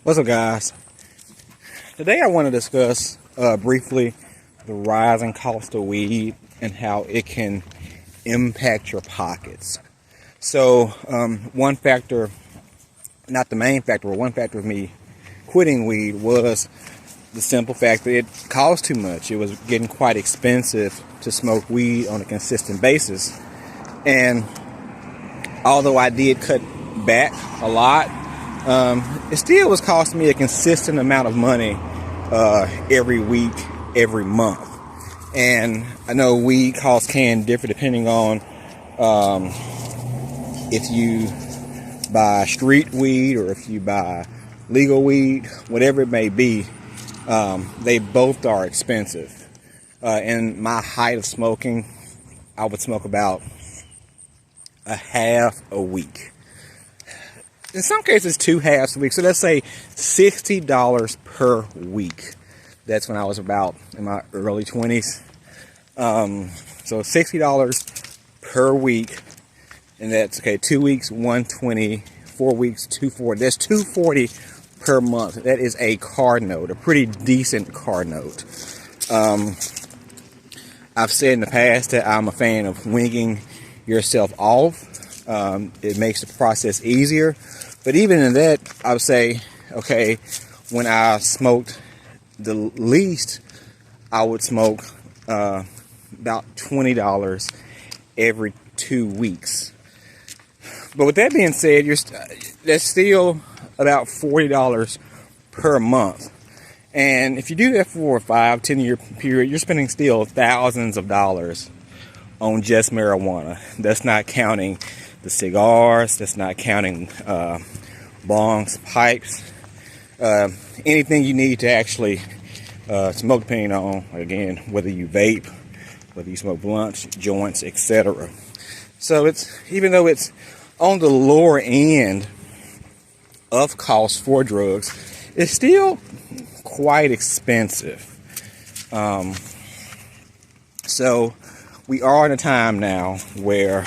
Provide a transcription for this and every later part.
What's up, guys? Today I want to discuss briefly the rising cost of weed and how it can impact your pockets. So one factor, not the main factor, but one factor of me quitting weed was the simple fact that it cost too much. It was getting quite expensive to smoke weed on a consistent basis. And although I did cut back a lot, it still was costing me a consistent amount of money every week, every month. And I know weed costs can differ depending on if you buy street weed or if you buy legal weed, whatever it may be. They both are expensive. In my height of smoking, I would smoke about a half a week. In some cases, 2 halves a week. So let's say $60 per week. That's when I was about in my early 20s. So $60 per week. And that's, okay, 2 weeks, $120, 4 weeks, $240. That's $240 per month. That is a car note, a pretty decent car note. I've said in the past that I'm a fan of winging yourself off. It makes the process easier. But even in that, I would say, okay, when I smoked the least, I would smoke about $20 every 2 weeks. But with that being said, that's still about $40 per month. And if you do that for a 5-10 year period, you're spending still thousands of dollars on just marijuana. That's not counting the cigars, that's not counting bongs, pipes, anything you need to actually smoke, depending on, again, whether you vape, whether you smoke blunts, joints, etc. So even though it's on the lower end of cost for drugs, it's still quite expensive. So we are in a time now where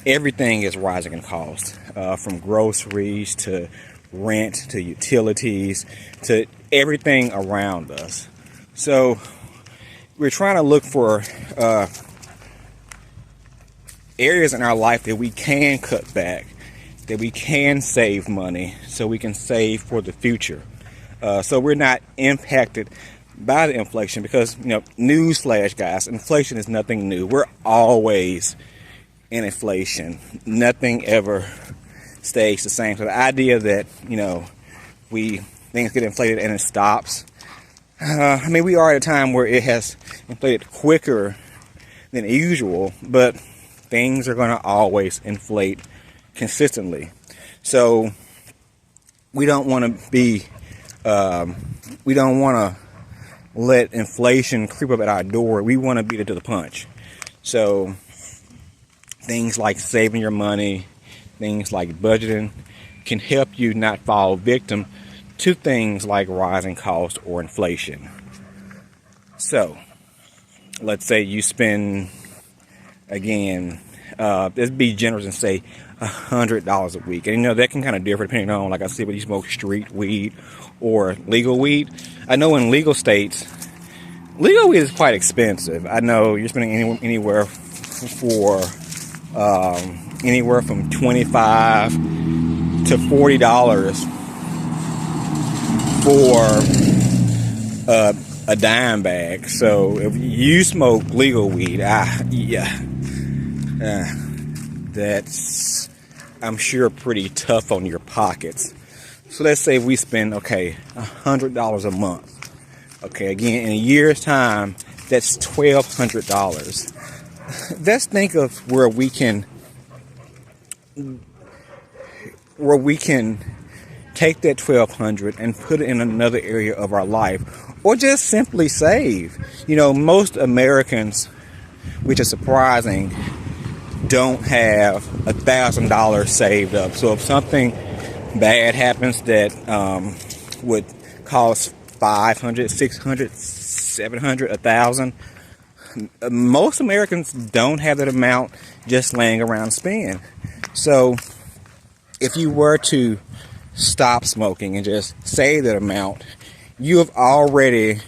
everything is rising in cost, from groceries to rent to utilities to everything around us. So we're trying to look for areas in our life that we can cut back, that we can save money, so we can save for the future. So we're not impacted by the inflation, because, newsflash, guys, inflation is nothing new. We're always in inflation. Nothing ever stays the same. So the idea that, things get inflated and it stops. We are at a time where it has inflated quicker than usual, but things are going to always inflate consistently. So we don't want to let inflation creep up at our door. We want to beat it to the punch. So things like saving your money, things like budgeting can help you not fall victim to things like rising cost or inflation. So let's say you spend, again, let's be generous and say $100 a week. And that can kind of differ depending on, like I said, whether you smoke street weed or legal weed. I know in legal states, legal weed is quite expensive. I know you're spending anywhere from $25 to $40 for a dime bag. So if you smoke legal weed, that's, I'm sure, pretty tough on your pockets. So let's say we spend, $100 a month. Okay, again, in a year's time, that's $1,200. Let's think of where we can take that $1,200 and put it in another area of our life, or just simply save. Most Americans, which is surprising, don't have $1,000 saved up. So if something bad happens that would cost $500, $600, $700, $1,000, most Americans don't have that amount just laying around to spend. So if you were to stop smoking and just save that amount, you have already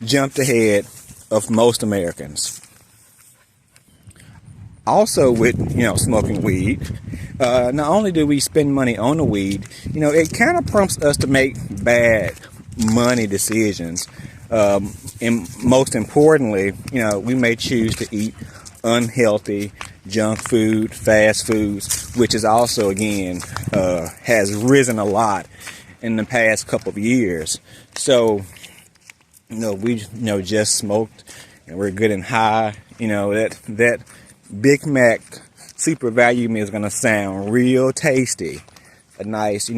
jumped ahead of most Americans. Also, with smoking weed, not only do we spend money on the weed, it kind of prompts us to make bad money decisions. And most importantly, we may choose to eat unhealthy junk food, fast foods, which is also, again, has risen a lot in the past couple of years. So, we just smoked and we're good and high. That Big Mac super value meal is gonna sound real tasty. A nice,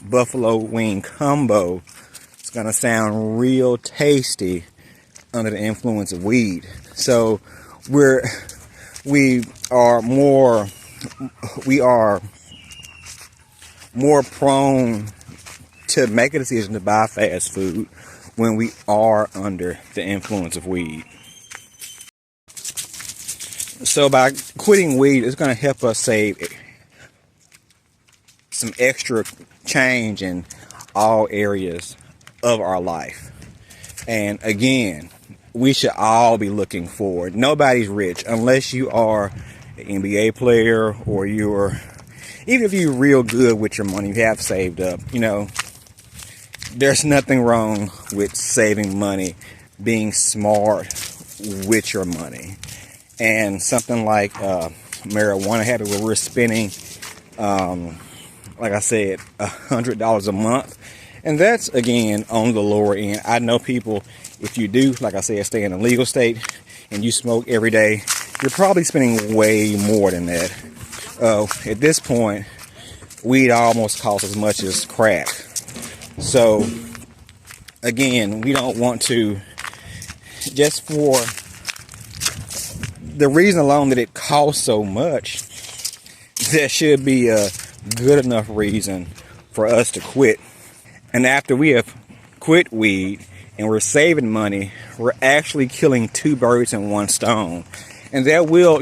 buffalo wing combo. It's gonna sound real tasty under the influence of weed. So we are more prone to make a decision to buy fast food when we are under the influence of weed. So by quitting weed, it's going to help us save some extra change in all areas of our life. And again, we should all be looking forward. Nobody's rich unless you are an NBA player or even if you're real good with your money, you have saved up, there's nothing wrong with saving money, being smart with your money. And something like marijuana habit, where we're spending, like I said, $100 a month. And that's, again, on the lower end. I know people, if you do, like I said, stay in a legal state and you smoke every day, you're probably spending way more than that. At this point, weed almost costs as much as crack. So, again, we don't want to, just for the reason alone that it costs so much, there should be a good enough reason for us to quit. And after we have quit weed and we're saving money, we're actually killing two birds in one stone. And that will,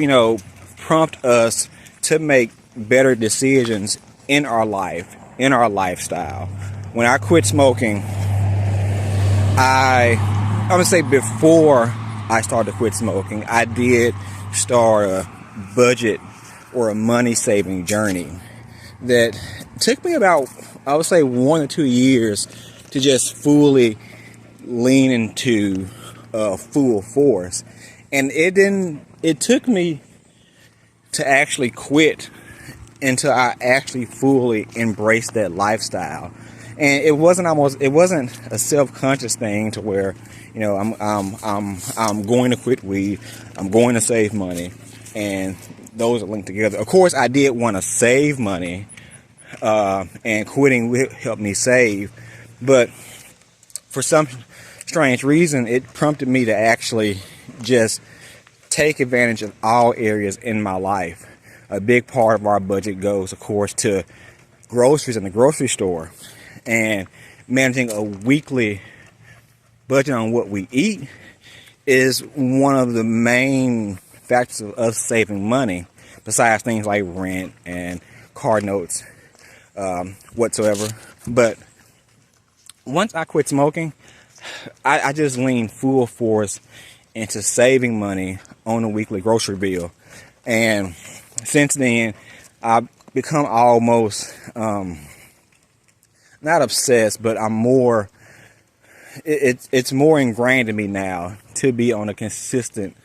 prompt us to make better decisions in our life, in our lifestyle. When I quit smoking, I'm gonna say before I started to quit smoking, I did start a budget or a money saving journey that took me about, I would say, 1 or 2 years to just fully lean into full force. And it took me to actually quit until I actually fully embraced that lifestyle. And it wasn't a self-conscious thing to where, I'm going to quit weed, I'm going to save money, and those are linked together. Of course, I did want to save money, and quitting will help me save, but for some strange reason, it prompted me to actually just take advantage of all areas in my life. A big part of our budget goes, of course, to groceries in the grocery store. And managing a weekly budget on what we eat is one of the main factors of us saving money, besides things like rent and car notes whatsoever. But once I quit smoking, I just leaned full force into saving money on a weekly grocery bill. And since then, I've become almost not obsessed, but I'm more, it's more ingrained in me now to be on a consistent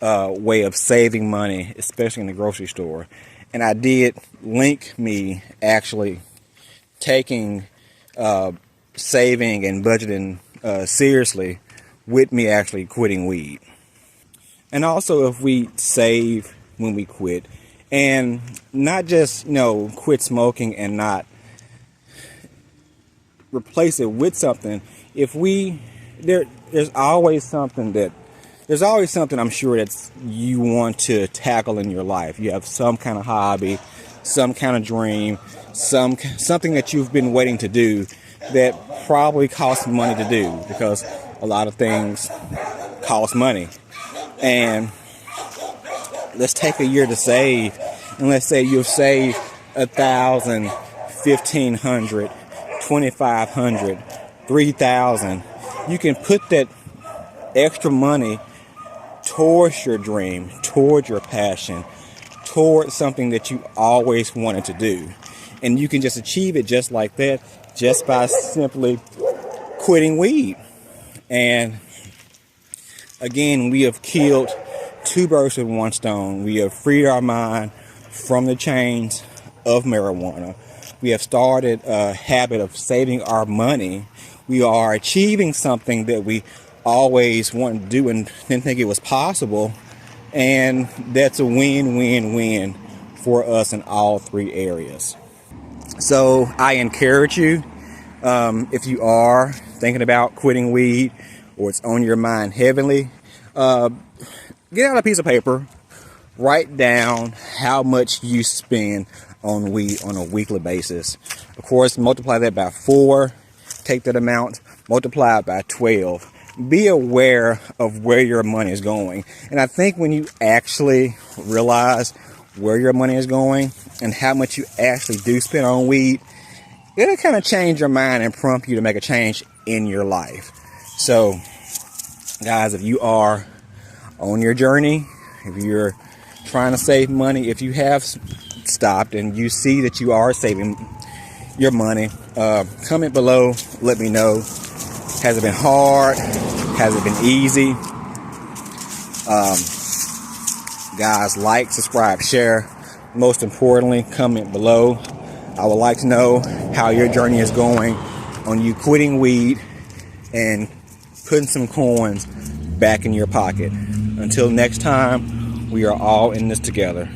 way of saving money, especially in the grocery store. And I did link me actually taking saving and budgeting seriously with me actually quitting weed. And also, if we save when we quit, and not just quit smoking and not replace it with something. If there's always something I'm sure that you want to tackle in your life. You have some kind of hobby, some kind of dream, something that you've been waiting to do that probably costs money to do, because a lot of things cost money. And let's take a year to save, and let's say you've saved $1,000, $1,500, $2,500, $3,000. You can put that extra money towards your dream, towards your passion, towards something that you always wanted to do. And you can just achieve it just like that, just by simply quitting weed. And again, we have killed two birds with one stone. We have freed our mind from the chains of marijuana. We have started a habit of saving our money. We are achieving something that we always wanted to do and didn't think it was possible. And that's a win-win-win for us in all three areas. So I encourage you, if you are thinking about quitting weed or it's on your mind heavily, get out a piece of paper, write down how much you spend on weed on a weekly basis. Of course, multiply that by 4, take that amount, multiply it by 12. Be aware of where your money is going. And I think when you actually realize where your money is going and how much you actually do spend on weed, it'll kind of change your mind and prompt you to make a change in your life. So, guys, if you are on your journey, if you're trying to save money, if you have stopped and you see that you are saving your money, comment below, let me know. Has it been hard? Has it been easy? Guys, like, subscribe, share. Most importantly, comment below. I would like to know how your journey is going on you quitting weed and putting some coins back in your pocket. Until next time, we are all in this together.